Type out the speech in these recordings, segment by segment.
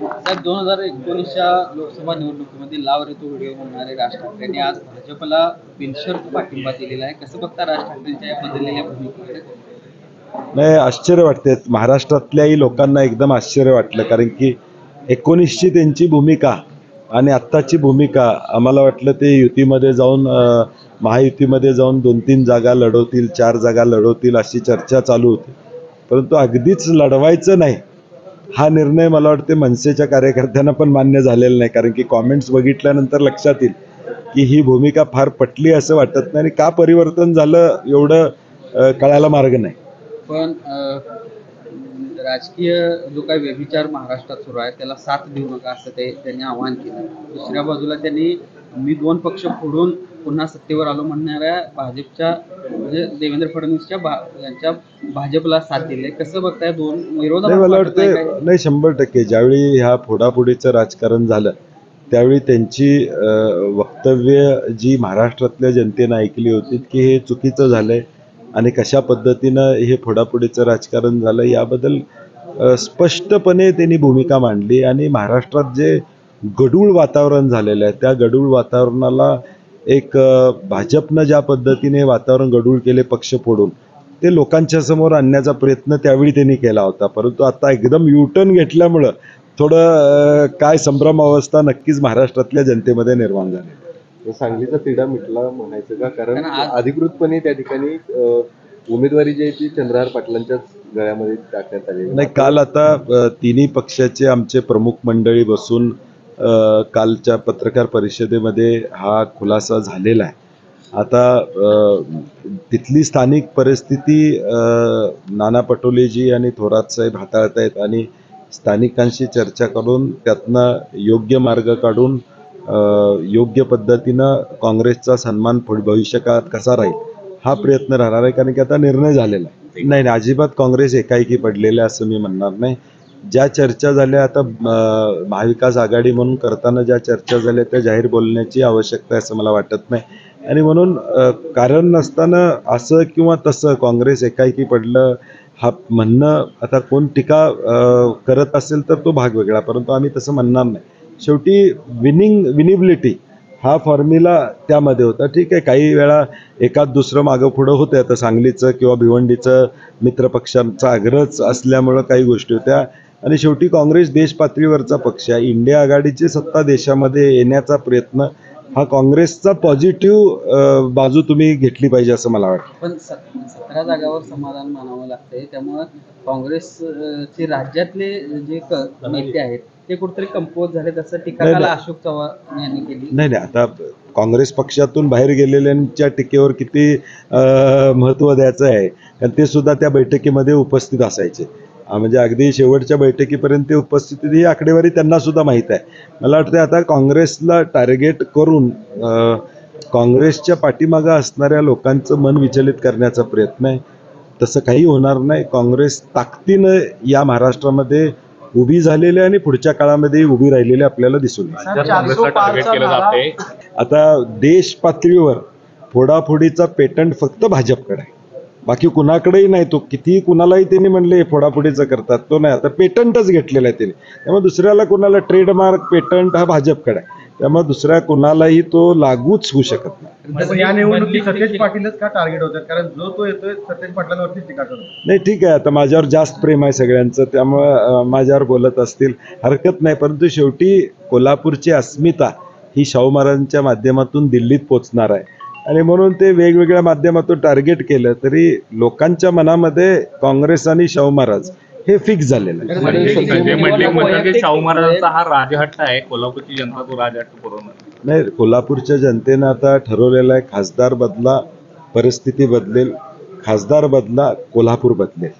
साहेब 2019च्या लोकसभा निवडणुकीमध्ये लाव रे तो व्हिडिओ म्हणणारे राज ठाकरेंनी आज भाजपला बिनशर्त पाठिंबा दिलेला आहे. कसं बघता राज ठाकरेंच्या या बदललेल्या भूमिकेकडे? नाही, आश्चर्य वाटते. महाराष्ट्रातल्याही लोकांना एकदम आश्चर्य वाटलं, कारण की 19ची त्यांची भूमिका आणि आत्ताची भूमिका आम्हाला वाटलं ते युतीमध्ये जाऊन महायुतीमध्ये जाऊन 2-3 जागा लढवतील, 4 जागा लढवतील अशी चर्चा चालू होती. परंतु अगदीच लढवायचं नाही हा निर्णय मला वाटते मनसेच्या कार्यकर्त्यांना पण मान्य झालेला नाही, कारण की कॉमेंट्स बघितल्यानंतर लक्षात येईल की ही भूमिका फार पटली असं वाटत नाही. आणि का परिवर्तन झालं एवढं कळायला मार्ग नाही. पण राजकीय जो काही व्यभिचार महाराष्ट्रात सुरू आहे त्याला साथ देऊ नका असं त्यांनी आवाहन केलं. दुसऱ्या बाजूला त्यांनी मी 2 पक्ष फोडून पुन्हा सत्तेवर आलो म्हणणाऱ्या भाजपच्या म्हणजे देवेंद्र फडणवीसच्या यांच्या भाजपला साथ दिली. कसं बघताय दोन विरोधात? मला वाटतं नाही, 100% ज्यावेळी ह्या फोडाफोडीचं राजकारण झालं त्यावेळी त्यांची वक्तव्य जी महाराष्ट्रातल्या जनतेनं ऐकली होती की हे चुकीचं झालंय आणि कशा पद्धतीनं हे फोडाफोडीचं राजकारण झालं याबद्दल स्पष्टपणे त्यांनी भूमिका मांडली. आणि महाराष्ट्रात जे गढूळ वातावरण झालेलं आहे त्या गढूळ वातावरणाला एक भाजपनं ज्या पद्धतीने वातावरण गढूळ केले पक्ष फोडून ते लोकांच्या समोर आणण्याचा प्रयत्न त्यावेळी त्यांनी केला होता. परंतु आता एकदम युटर्न घेतल्यामुळं थोडं काय संभ्रम अवस्था नक्कीच महाराष्ट्रातल्या जनतेमध्ये निर्माण झाली. सांगलीचा तिढा मिटला म्हणायचं का? कारण अधिकृतपणे त्या ठिकाणी उमेदवारी जी आहे ती चंद्रहार पाटलांच्याच गळ्यामध्ये टाकण्यात आली नाही. काल आता तिन्ही पक्षाचे आमचे प्रमुख मंडळी बसून कालच्या पत्रकार परिषदेमध्ये हा खुलासा झालेला आहे. आता तिथली स्थानिक परिस्थिती नाना पटोलेजी आणि थोरात साहेब हाताळत आहेत आणि स्थानिकांशी चर्चा करून त्यातनं योग्य मार्ग काढून योग्य पद्धतीनं काँग्रेसचा सन्मान भविष्यकाळात कसा राहील हा प्रयत्न राहणार आहे. कारण की आता निर्णय झालेला आहे. नाही, अजिबात काँग्रेस एकाएकी पडलेलं असं मी म्हणणार नाही. ज्या चर्चा झाल्या आता महाविकास आघाडी म्हणून करताना ज्या चर्चा झाल्या त्या जाहीर बोलण्याची आवश्यकता आहे असं मला वाटत नाही. आणि म्हणून कारण नसताना असं किंवा तसं काँग्रेस एकाएकी पडलं हा म्हणणं, आता कोण टीका करत असेल तर तो भाग वेगळा, परंतु आम्ही तसं म्हणणार नाही. शेवटी विनिबिलिटी हा फॉर्म्युला त्यामध्ये होता. ठीक आहे, काही वेळा एकाच दुसरं मागं पुढं होतं. आता सांगलीचं किंवा भिवंडीचं मित्रपक्षांचा आग्रहच असल्यामुळं काही गोष्टी होत्या. आणि शेवटी काँग्रेस देश पातळीवरचा पक्ष आहे. इंडिया आघाडीची सत्ता देशामध्ये येण्याचा प्रयत्न हा काँग्रेसचा पॉझिटिव्ह बाजू तुम्ही घेतली पाहिजे असं मला वाटतं. पण 17 जागावर समाधान मानावं लागतंय, त्यामुळं काँग्रेसचे राज्यातले जे नेते आहेत ते कुठेतरी कमकुवत झाले तसं टीका अशोक चव्हाण यांनी केली. नाही, आता काँग्रेस पक्षातून बाहेर गेलेल्यांच्या टीकेवर किती महत्त्व द्यायचं आहे, कारण ते सुद्धा त्या बैठकीमध्ये उपस्थित असायचे. म्हणजे अगदी शेवटच्या बैठकीपर्यंत उपस्थिती ही आकडेवारी त्यांना सुद्धा माहीत आहे. मला वाटतं आता काँग्रेसला टार्गेट करून काँग्रेसच्या पाठीमागं असणाऱ्या लोकांचं मन विचलित करण्याचा प्रयत्न आहे. तसं काही होणार नाही. काँग्रेस ताकदीनं या महाराष्ट्रामध्ये उभी झालेली आणि पुढच्या काळामध्ये उभी राहिलेली आपल्याला दिसून येईल. आता देश पातळीवर फोडाफोडीचा पेटंट फक्त भाजपकडे आहे, बाकी कुणाकडेही नाही. तो कितीही कुणालाही त्यांनी म्हणले फोडाफोडीचं करतात तो नाही. आता पेटंटच घेतलेला आहे त्यांनी, त्यामुळे दुसऱ्याला कुणाला ट्रेडमार्क पेटंट हा भाजपकडे आहे, त्यामुळे दुसऱ्या कुणालाही तो लागूच होऊ शकत नाही. या निवडणुकीत सतेज पाटीलच का टार्गेट होतात? कारण जो तो येतोय सतेज पाटलांवरती टीका करतो. नाही, ठीक आहे, आता माझ्यावर जास्त प्रेम आहे सगळ्यांचं, त्यामुळं माझ्यावर बोलत असतील हरकत नाही. परंतु शेवटी कोल्हापूरची अस्मिता ही शाहू महाराजांच्या माध्यमातून दिल्लीत पोचणार आहे आणि म्हणून ते वेगवेगळ्या माध्यमातून टार्गेट केलं तरी लोकांच्या मनामध्ये काँग्रेस आणि शाहू महाराज हे फिक्स झालेलं आहे. शाहू महाराजांचा हा राजहट्ट आहे, कोल्हापूरची जनता तो राजहट्ट पुरवणार नाही. कोल्हापूरच्या जनतेनं आता ठरवलेलं आहे, खासदार बदला परिस्थिती बदलेल, खासदार बदला कोल्हापूर बदलेल,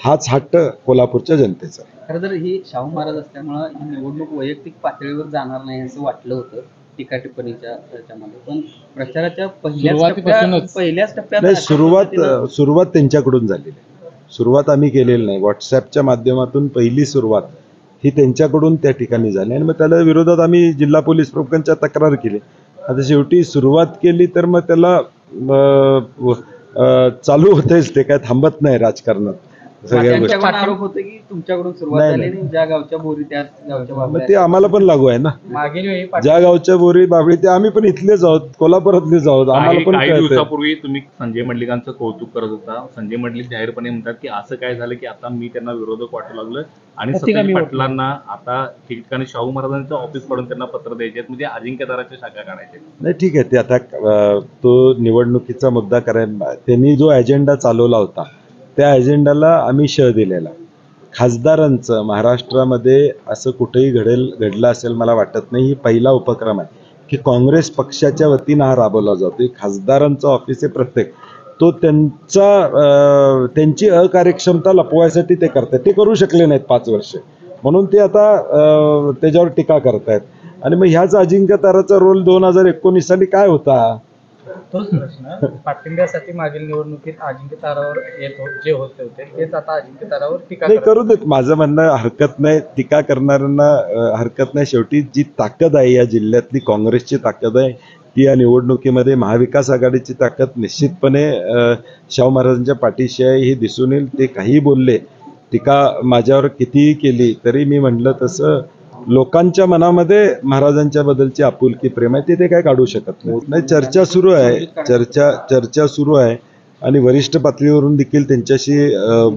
हाच हट्ट कोल्हापूरच्या जनतेचा. खरं तर ही शाहू महाराज असल्यामुळं ही निवडणूक वैयक्तिक पातळीवर जाणार नाही असं वाटलं होतं टीका टिप्पणीच्या त्याच्यामध्ये, पण प्रचाराच्या पहिल्याच टप्प्यात नाही, सुरुवात त्यांच्याकडून झालेली आहे. सुरुवात आम्ही केलेली नाही. व्हॉट्सॲपच्या माध्यमातून पहिली सुरुवात ही त्यांच्याकडून त्या ठिकाणी झाली आणि मग त्याला विरोधात आम्ही जिल्हा पोलीस प्रमुखांच्या तक्रार केली. आता शेवटी सुरुवात केली तर मग त्याला चालू होतेच, ते काय थांबत नाही राजकारणात. सगळ्या गोष्टी. त्यांच्याकडून आरोप होतो की तुमच्याकडून सुरुवात नाही, झाली आणि ज्या गावच्या बोरी त्याच गावच्या मग बाबड्या. ते आम्हाला पण लागू आहे ना. मागील वेळी ज्या गावच्या बोरी बाबळी ते आम्ही पण इथलेच आहोत, कोल्हापुरातलेच आहोत, आम्हाला पण काही कळतंय. दिवसापूर्वी तुम्ही संजय मंडलिकांचं कौतुक करत होता. संजय मंडलिक जाहीरपणे म्हणतात की असं काय झालं की आता मी त्यांना विरोधक वाटू लागलं आणि सतीश पाटलांना आता ठिकठिकाणी शाहू महाराजांचं ऑफिस काढून त्यांना पत्र द्यायचे, म्हणजे अजिंक्यताराच्या शाखा काढायचे. नाही ठीक आहे, ते आता तो निवडणुकीचा मुद्दा करायला त्यांनी जो अजेंडा चालवला होता त्या अजेंडाला आम्ही शह दिलेला. खासदारांचं महाराष्ट्रामध्ये असं कुठेही घडलं असेल मला वाटत नाही. ही पहिला उपक्रम आहे की काँग्रेस पक्षाच्या वतीनं हा राबवला जातो. खासदारांचं ऑफिस आहे प्रत्येक, तो त्यांची अकार्यक्षमता लपवायसाठी ते करतात. ते करू शकले नाहीत 5 वर्ष, म्हणून ते आता त्याच्यावर टीका करतायत. आणि मग ह्याच अजिंक्यताराचा रोल 2019 साली काय होता? तोच प्रश्न पाठिंब्यासाठी मागील निवडणुकीत अजिंक्यतारावर जे होते तेच आता अजिंक्यतारावर टीका नाही करू देत. माझं म्हणणं हरकत नाही, टीका करणाऱ्यांना हरकत नाही. शेवटी जी ताकद आहे या जिल्ह्यातली, काँग्रेसची ताकद आहे ती या निवडणुकीमध्ये महाविकास आघाडीची ताकद निश्चितपणे शाहू महाराजांच्या पाठीशी आहे हे दिसून येईल. ते काही बोलले, टीका माझ्यावर कितीही केली तरी मी म्हटलं तसं लोकांच्या मनामध्ये महाराजांच्या बद्दलची आपुलकी प्रेम आहे, ते काय काढू शकत नाही. चर्चा सुरू आहे, चर्चा सुरू आहे आणि वरिष्ठ पातळीवरून देखील त्यांच्याशी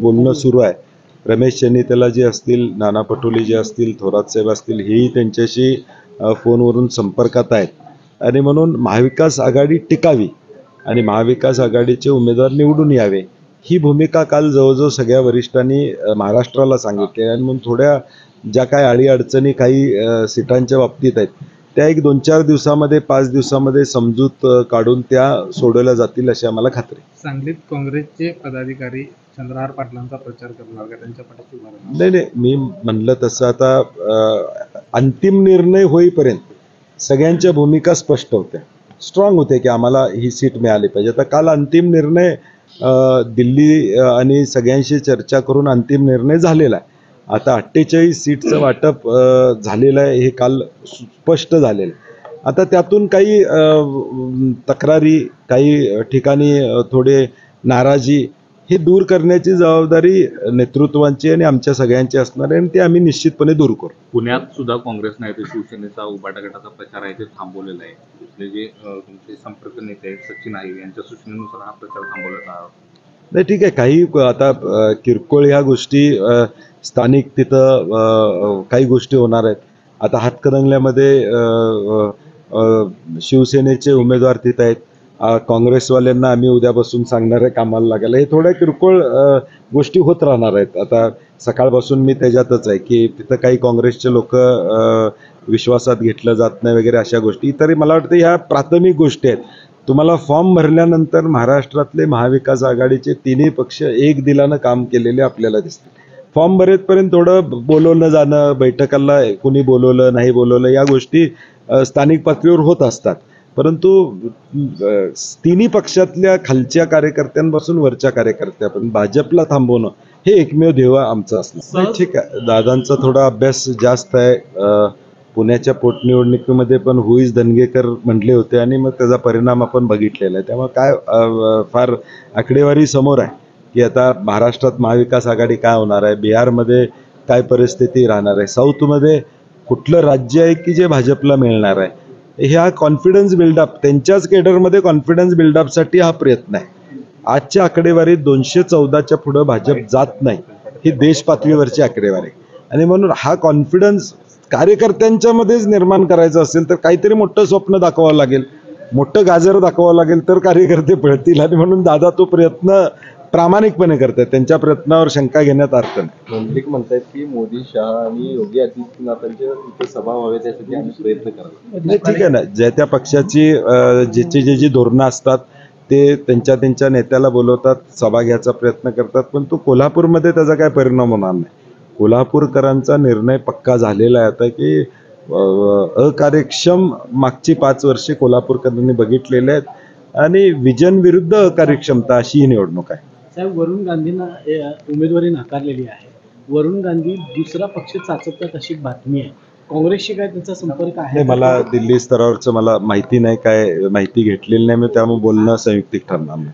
बोलणं सुरू आहे. रमेश चन्नीतला जे असतील, नाना पटोले जे असतील, थोरात साहेब असतील, हेही त्यांच्याशी फोनवरून संपर्कात आहेत. आणि म्हणून महाविकास आघाडी टिकावी आणि महाविकास आघाडीचे उमेदवार निवडून यावे ही भूमिका काल जवळजवळ सगळ्या वरिष्ठांनी महाराष्ट्राला सांगितली. आणि म्हणून थोड्या ज्या काही अडीअडचणी काही सीटांच्या बाबतीत आहेत त्या एक 2-4 दिवसामध्ये 5 दिवसामध्ये समजूत काढून त्या सोडवल्या जातील अशी आम्हाला खात्री. सांगलीत काँग्रेसचे पदाधिकारी चंद्रहार पाटलांचा प्रचार करणार का? त्यांच्या पाठीशी उभा राहणार? नाही, मी म्हणलं तसं आता अंतिम निर्णय होईपर्यंत सगळ्यांच्या भूमिका स्पष्ट होत्या, स्ट्रॉंग होते की आम्हाला ही सीट मिळाली पाहिजे. आता काल अंतिम निर्णय दिल्ली आणि सगळ्यांशी चर्चा करून अंतिम निर्णय झालेला आहे. आता 48 सीटचं वाटप झालेलं आहे हे काल स्पष्ट झालेलं आहे. आता त्यातून काही तक्रारी, काही ठिकाणी थोडे नाराजी हे दूर करण्याची जबाबदारी नेतृत्वांची आणि आमच्या सगळ्यांची असणार आहे आणि ते आम्ही निश्चितपणे दूर करू. पुण्यात सुद्धा काँग्रेस नाही तर शिवसेनेचा उबाटा गटाचा प्रचार आहे ते थांबवलेला आहे. दुसरे जे तुमचे संपर्क नेते आहेत सचिन आहे यांच्या सूचनेनुसार हा प्रचार थांबवलेला आहे. नाही ठीक आहे, काही आता किरकोळ ह्या गोष्टी स्थानिक तिथं काही गोष्टी होणार आहेत. आता हातकणंगल्यामध्ये शिवसेनेचे उमेदवार तिथं आहेत, काँग्रेसवाल्यांना आम्ही उद्यापासून सांगणार आहे कामाला लागायला. हे थोड्या किरकोळ गोष्टी होत राहणार आहेत. आता सकाळपासून मी त्याच्यातच आहे की तिथं काही काँग्रेसचे लोक विश्वासात घेतलं जात नाही वगैरे अशा गोष्टी. तरी मला वाटतं ह्या प्राथमिक गोष्टी आहेत. तुम्हाला फॉर्म भरल्यानंतर महाराष्ट्रातले महाविकास आघाडीचे तिन्ही पक्ष एक दिलानं काम केलेले आपल्याला दिसतील. फॉर्म भरेपर्यंत थोडं बोलवलं जाणं, बैठकाला कुणी बोलवलं नाही बोलवलं या गोष्टी स्थानिक पातळीवर होत असतात. परंतु तिन्ही पक्षातल्या खालच्या कार्यकर्त्यांपासून वरच्या कार्यकर्त्यापर्यंत भाजपला थांबवणं हे एकमेव ध्येय आमचं असणार. ठीक आहे, दादांचा थोडा अभ्यास जास्त आहे. पुण्याच्या पोटनिवडणुकीमध्ये पण हुईज धनगेकर म्हटले होते आणि मग त्याचा परिणाम आपण बघितलेला आहे. त्यामुळे काय फार आकडेवारी समोर आहे की आता महाराष्ट्रात महाविकास आघाडी काय होणार आहे, बिहारमध्ये काय परिस्थिती राहणार आहे, साऊथमध्ये कुठलं राज्य आहे की जे भाजपला मिळणार आहे. ह्या कॉन्फिडन्स बिल्डअप, त्यांच्याच केडरमध्ये कॉन्फिडन्स बिल्डअपसाठी हा प्रयत्न आहे. आजच्या आकडेवारीत 214च्या पुढं भाजप जात नाही, ही देश पातळीवरची आकडेवारी. आणि म्हणून हा कॉन्फिडन्स कार्यकर्त्यांच्या मध्येच निर्माण करायचं असेल तर काहीतरी मोठं स्वप्न दाखवावं लागेल, मोठं गाजर दाखवावं लागेल तर कार्यकर्ते पळतील. आणि म्हणून दादा तो प्रयत्न प्रामाणिकपणे करतात, त्यांच्या प्रयत्नावर शंका घेण्यात अर्थ नाही. मंडलिक म्हणतात की मोदी, शहा आणि योगी आदित्यनाथांच्या इथे सभा व्हावे त्यासाठी आम्ही प्रयत्न करावे. नाही ठीक आहे ना, ज्या त्या पक्षाची जी धोरणं असतात ते त्यांच्या नेत्याला बोलवतात, सभा घ्यायचा प्रयत्न करतात. पण तो कोल्हापूरमध्ये त्याचा काय परिणाम होणार नाही. कोल्हापूरकरांचा निर्णय पक्का झालेला आहे आता की अकार्यक्षम मागची 5 वर्षे कोल्हापूरकरांनी बघितलेले आहेत आणि विजन विरुद्ध अकार्यक्षमता अशी ही निवडणूक आहे. साहेब, वरुण गांधींना उमेदवारी नाकारलेली आहे. वरुण गांधी दुसरा पक्ष चाचपतात अशी बातमी आहे. काँग्रेसशी काय त्यांचा संपर्क आहे? मला दिल्ली स्तरावरचं मला माहिती नाही, काय माहिती घेतलेली नाही मी, त्यामुळे बोलणं संयुक्तिक ठरणार नाही.